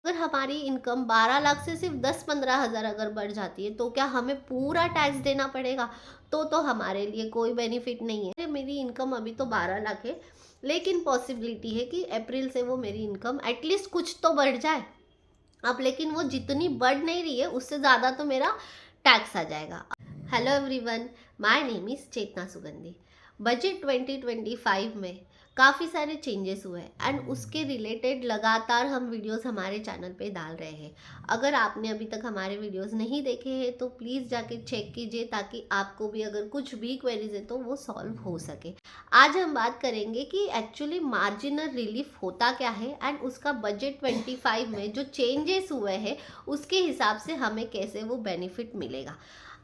अगर हमारी इनकम 12 लाख से सिर्फ 10-15 हज़ार अगर बढ़ जाती है तो क्या हमें पूरा टैक्स देना पड़ेगा? तो हमारे लिए कोई बेनिफिट नहीं है। अरे मेरी इनकम अभी तो 12 लाख है, लेकिन पॉसिबिलिटी है कि अप्रैल से वो मेरी इनकम एटलीस्ट कुछ तो बढ़ जाए। अब लेकिन वो जितनी बढ़ नहीं रही है उससे ज़्यादा तो मेरा टैक्स आ जाएगा। Hello everyone, my name is Chetna Sugandhi. Budget 2025 में काफ़ी सारे चेंजेस हुए हैं एंड उसके रिलेटेड लगातार हम वीडियोस हमारे चैनल पे डाल रहे हैं। अगर आपने अभी तक हमारे वीडियोस नहीं देखे हैं तो प्लीज़ जाके चेक कीजिए, ताकि आपको भी अगर कुछ भी क्वेरीज है तो वो सॉल्व हो सके। आज हम बात करेंगे कि एक्चुअली मार्जिनल रिलीफ होता क्या है एंड उसका बजट 25 में जो चेंजेस हुए हैं उसके हिसाब से हमें कैसे वो बेनिफिट मिलेगा।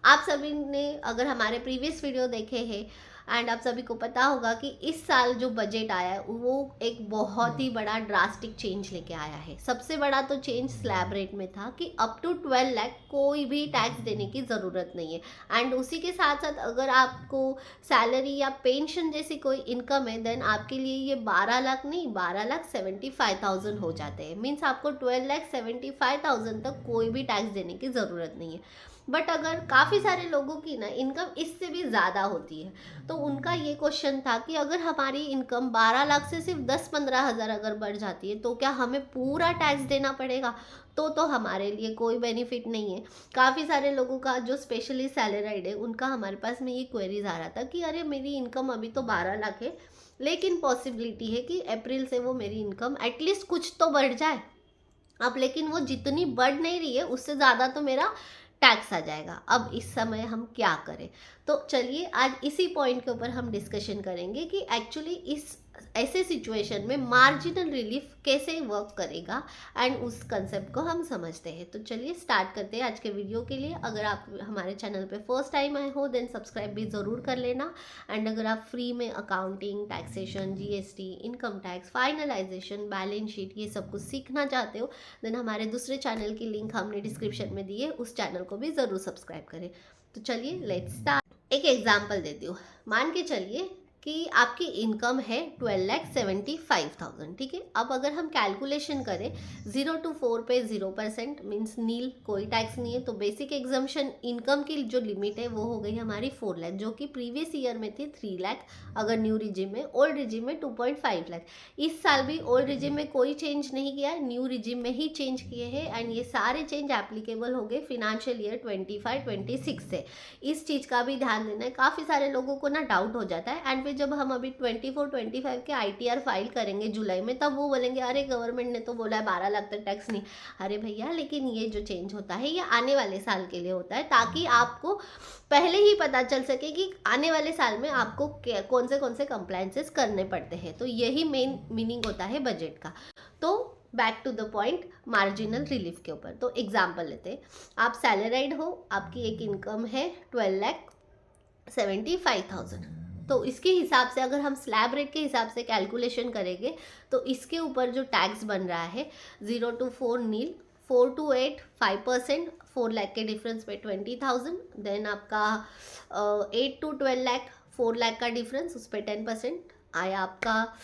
आप सभी ने अगर हमारे प्रीवियस वीडियो देखे हैं एंड आप सभी को पता होगा कि इस साल जो बजट आया है वो एक बहुत ही बड़ा ड्रास्टिक चेंज लेके आया है। सबसे बड़ा तो चेंज स्लैब रेट में था कि अप टू 12 लाख कोई भी टैक्स देने की ज़रूरत नहीं है एंड उसी के साथ साथ अगर आपको सैलरी या पेंशन जैसी कोई इनकम है देन आपके लिए ये 12 लाख नहीं 12,75,000 हो जाते हैं। मीन्स आपको 12,75,000 तक कोई भी टैक्स देने की ज़रूरत नहीं है। बट अगर काफ़ी सारे लोगों की ना इनकम इससे भी ज़्यादा होती है तो उनका ये क्वेश्चन था कि अगर हमारी इनकम 12 लाख से सिर्फ 10-15 हज़ार अगर बढ़ जाती है तो क्या हमें पूरा टैक्स देना पड़ेगा? तो हमारे लिए कोई बेनिफिट नहीं है। काफ़ी सारे लोगों का जो स्पेशली सैलराइड है उनका हमारे पास में ये क्वेरीज आ रहा था कि अरे मेरी इनकम अभी तो 12 लाख है, लेकिन पॉसिबिलिटी है कि अप्रैल से वो मेरी इनकम एटलीस्ट कुछ तो बढ़ जाए। अब लेकिन वो जितनी बढ़ नहीं रही है उससे ज़्यादा तो मेरा टैक्स आ जाएगा। अब इस समय हम क्या करें? तो चलिए आज इसी पॉइंट के ऊपर हम डिस्कशन करेंगे कि एक्चुअली इस ऐसे सिचुएशन में मार्जिनल रिलीफ कैसे वर्क करेगा एंड उस कंसेप्ट को हम समझते हैं। तो चलिए स्टार्ट करते हैं आज के वीडियो के लिए। अगर आप हमारे चैनल पे फर्स्ट टाइम आए हो देन सब्सक्राइब भी ज़रूर कर लेना। एंड अगर आप फ्री में accounting, taxation, GST, income tax, finalisation, balance sheet ये सब कुछ सीखना चाहते हो देन हमारे दूसरे चैनल की लिंक हमने डिस्क्रिप्शन में दी है, उस चैनल को भी ज़रूर सब्सक्राइब करें। तो चलिए लेट्स स्टार्ट। एक एग्जांपल देती हूँ। मान के चलिए कि आपकी इनकम है 12,75,000, ठीक है। अब अगर हम कैलकुलेशन करें 0 to 4 पे 0% मीन्स नील, कोई टैक्स नहीं है, तो बेसिक एग्जम्पशन इनकम की जो लिमिट है वो हो गई हमारी 4 लाख, जो कि प्रीवियस ईयर में थी 3 लाख अगर न्यू रिजिम में, ओल्ड रिजिम में 2.5 लाख। इस साल भी ओल्ड रिजिम में कोई चेंज नहीं किया है, न्यू रिजिम में ही चेंज किए हैं एंड ये सारे चेंज एप्लीकेबल हो गए फिनेंशियल ईयर 25-26 से। इस चीज़ का भी ध्यान देना है। काफ़ी सारे लोगों को ना डाउट हो जाता है एंड फिर जब हम अभी 24-25 के आईटीआर फाइल करेंगे जुलाई में तब वो बोलेंगे अरे गवर्नमेंट ने तो बोला है 12 लाख तक टैक्स नहीं। अरे भैया, लेकिन ये जो चेंज होता है ये आने वाले साल के लिए होता है, ताकि आपको पहले ही पता चल सके कि आने वाले साल में आपको कौन से कंप्लायंसेस करने पड़ते हैं। तो यही मेन मीनिंग होता है बजट का। तो back to the point, marginal relief के ऊपर तो एग्जाम्पल लेते हैं। आप सैलराइड हो, आपकी एक इनकम है 12,75,000, तो इसके हिसाब से अगर हम स्लैब रेट के हिसाब से कैलकुलेशन करेंगे तो इसके ऊपर जो टैक्स बन रहा है 0 to 4 नील, 4 to 8 5%, 4 लाख के डिफरेंस पे 20,000, देन आपका 8 to 12 लाख 4 लाख का डिफरेंस उस पर 10% आया आपका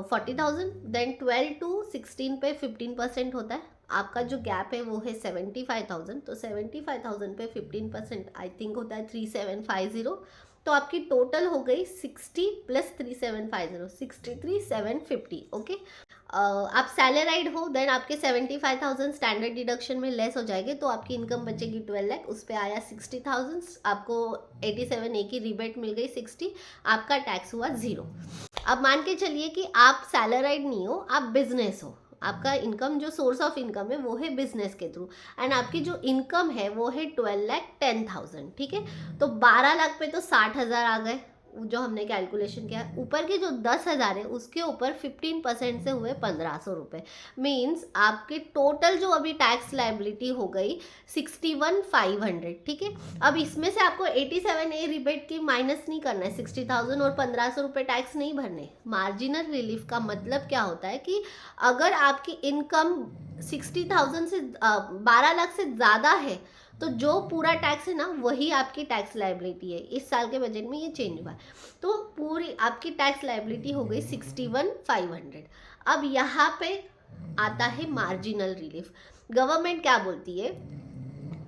40,000, देन 12 to 16 पे 15% होता है। आपका जो गैप है वो है 75,000, तो 75,000 पे 15% आई थिंक होता है 3750। तो आपकी टोटल हो गई 60 प्लस 3750, 63,750। ओके, आप सैलराइड हो देन आपके 75,000 स्टैंडर्ड डिडक्शन में लेस हो जाएंगे, तो आपकी इनकम बचेगी 12 लाख, उस पर आया 60,000, आपको 87 ए की रिबेट मिल गई 60, आपका टैक्स हुआ 0। अब मान के चलिए कि आप सैलराइड नहीं हो, आप बिजनेस हो, आपका इनकम जो सोर्स ऑफ इनकम है वो है बिजनेस के थ्रू एंड आपकी जो इनकम है वो है 12,10,000, ठीक है। तो 12 लाख पे तो 60,000 आ गए जो हमने कैलकुलेशन किया। ऊपर के जो 10,000 है उसके ऊपर 15% से हुए 1,500 रुपये। मीन्स आपके टोटल जो अभी टैक्स लाइबिलिटी हो गई 61,500, ठीक है। अब इसमें से आपको 87A रिबेट की माइनस नहीं करना है, 60,000 और 1,500 रुपये टैक्स नहीं भरने। मार्जिनल रिलीफ का मतलब क्या होता है कि अगर आपकी इनकम 60,000 से 12 लाख से ज़्यादा है तो जो पूरा टैक्स है ना वही आपकी टैक्स लाइबिलिटी है। इस साल के बजट में ये चेंज हुआ है, तो पूरी आपकी टैक्स लाइबिलिटी हो गई 61,500। अब यहाँ पे आता है मार्जिनल रिलीफ। गवर्नमेंट क्या बोलती है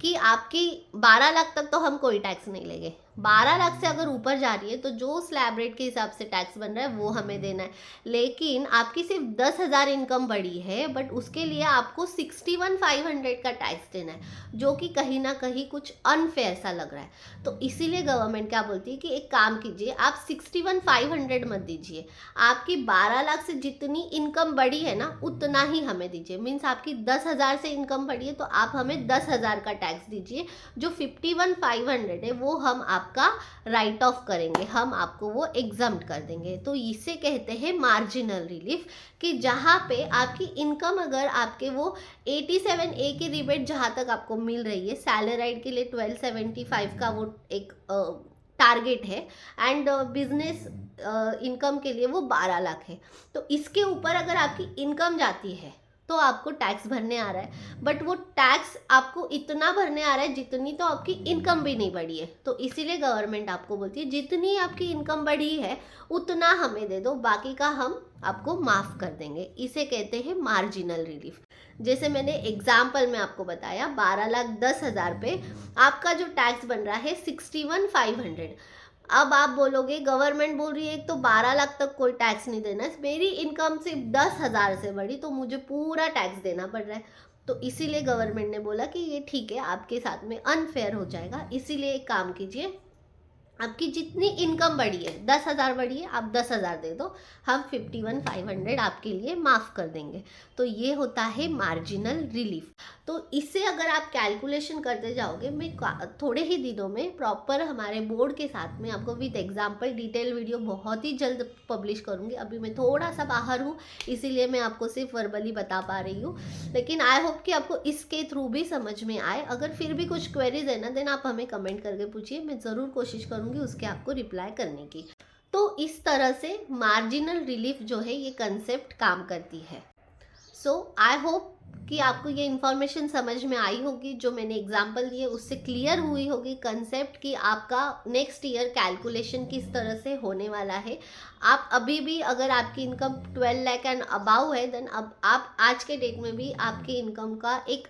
कि आपकी 12 लाख तक तो हम कोई टैक्स नहीं लेंगे, 12 लाख से अगर ऊपर जा रही है तो जो स्लैब रेट के हिसाब से टैक्स बन रहा है वो हमें देना है। लेकिन आपकी सिर्फ 10,000 इनकम बढ़ी है, बट उसके लिए आपको 61,500 का टैक्स देना है, जो कि कहीं ना कहीं कुछ अनफेयर सा लग रहा है। तो इसीलिए गवर्नमेंट क्या बोलती है कि एक काम कीजिए, आप 61,500 मत दीजिए, आपकी 12 लाख से जितनी इनकम बढ़ी है ना उतना ही हमें दीजिए। मीन्स आपकी 10,000 से इनकम बढ़ी है तो आप हमें 10,000 का टैक्स दीजिए, जो 51,500 है वो हम आपका राइट ऑफ करेंगे, हम आपको वो एग्जम्प्ट कर देंगे। तो इसे कहते हैं मार्जिनल रिलीफ, कि जहाँ पे आपकी इनकम अगर आपके वो 87A की रिबेट जहाँ तक आपको मिल रही है, सैलराइड के लिए 1275 का वो एक टारगेट है, एंड बिजनेस इनकम के लिए वो 12 लाख है। तो इसके ऊपर अगर आपकी इनकम जाती है तो आपको टैक्स भरने आ रहा है, बट वो टैक्स आपको इतना भरने आ रहा है जितनी तो आपकी इनकम भी नहीं बढ़ी है। तो इसीलिए गवर्नमेंट आपको बोलती है जितनी आपकी इनकम बढ़ी है उतना हमें दे दो, बाकी का हम आपको माफ़ कर देंगे। इसे कहते हैं मार्जिनल रिलीफ। जैसे मैंने एग्जाम्पल में आपको बताया, 12,10,000 पे आपका जो टैक्स बन रहा है 61,500। अब आप बोलोगे गवर्नमेंट बोल रही है तो 12 लाख तक कोई टैक्स नहीं देना है, मेरी इनकम सिर्फ 10,000 से बढ़ी तो मुझे पूरा टैक्स देना पड़ रहा है। तो इसीलिए गवर्नमेंट ने बोला कि ये ठीक है, आपके साथ में अनफेयर हो जाएगा। इसीलिए एक काम कीजिए, आपकी जितनी इनकम बढ़ी है, 10,000 बढ़ी है, आप 10,000 दे दो, हम 51,500 आपके लिए माफ़ कर देंगे। तो ये होता है मार्जिनल रिलीफ। तो इससे अगर आप कैलकुलेशन करते जाओगे, मैं थोड़े ही दिनों में प्रॉपर हमारे बोर्ड के साथ में आपको विद एग्जांपल डिटेल वीडियो बहुत ही जल्द पब्लिश करूँगी। अभी मैं थोड़ा सा बाहर हूँ, इसीलिए मैं आपको सिर्फ वर्बली बता पा रही हूँ, लेकिन आई होप कि आपको इसके थ्रू भी समझ में आए। अगर फिर भी कुछ क्वेरीज है ना, देन आप हमें कमेंट करके पूछिए, मैं ज़रूर कोशिश करूँगी उसके आपको रिप्लाई करने की। तो इस तरह से मार्जिनल रिलीफ जो है ये कंसेप्ट काम करती है। सो आई होप कि आपको ये इन्फॉर्मेशन समझ में आई होगी, जो मैंने एग्जांपल दिए उससे क्लियर हुई होगी कंसेप्ट कि आपका नेक्स्ट ईयर कैलकुलेशन किस तरह से होने वाला है। आप अभी भी अगर आपकी इनकम 12 लाख एंड अबाउ है, देन अब आप आज के डेट में भी आपकी इनकम का एक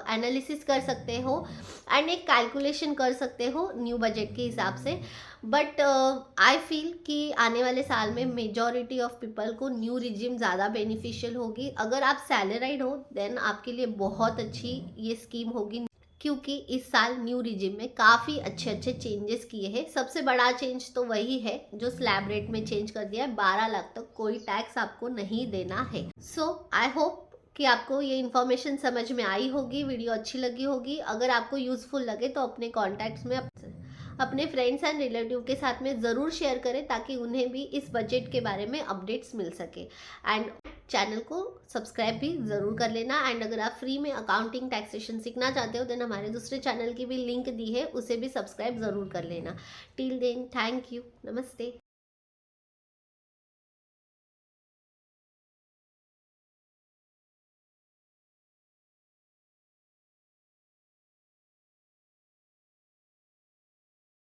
एनालिसिस कर सकते हो एंड एक कैलकुलेशन कर सकते हो न्यू बजट के हिसाब से। बट आई फील कि आने वाले साल में मेजॉरिटी ऑफ पीपल को न्यू रिजिम ज़्यादा बेनिफिशियल होगी। अगर आप सैलराइड हो देन आपके लिए बहुत अच्छी ये स्कीम होगी, क्योंकि इस साल न्यू रिजिम में काफ़ी अच्छे अच्छे चेंजेस किए हैं। सबसे बड़ा चेंज तो वही है जो स्लैब रेट में चेंज कर दिया है, 12 लाख तक कोई टैक्स आपको नहीं देना है। सो आई होप कि आपको ये इन्फॉर्मेशन समझ में आई होगी, वीडियो अच्छी लगी होगी। अगर आपको यूज़फुल लगे तो अपने कॉन्टैक्ट्स में अपने फ्रेंड्स एंड रिलेटिव के साथ में ज़रूर शेयर करें, ताकि उन्हें भी इस बजट के बारे में अपडेट्स मिल सके। एंड चैनल को सब्सक्राइब भी ज़रूर कर लेना। एंड अगर आप फ्री में अकाउंटिंग टैक्सेशन सीखना चाहते हो, देन हमारे दूसरे चैनल की भी लिंक दी है, उसे भी सब्सक्राइब ज़रूर कर लेना। टिल देन, थैंक यू, नमस्ते।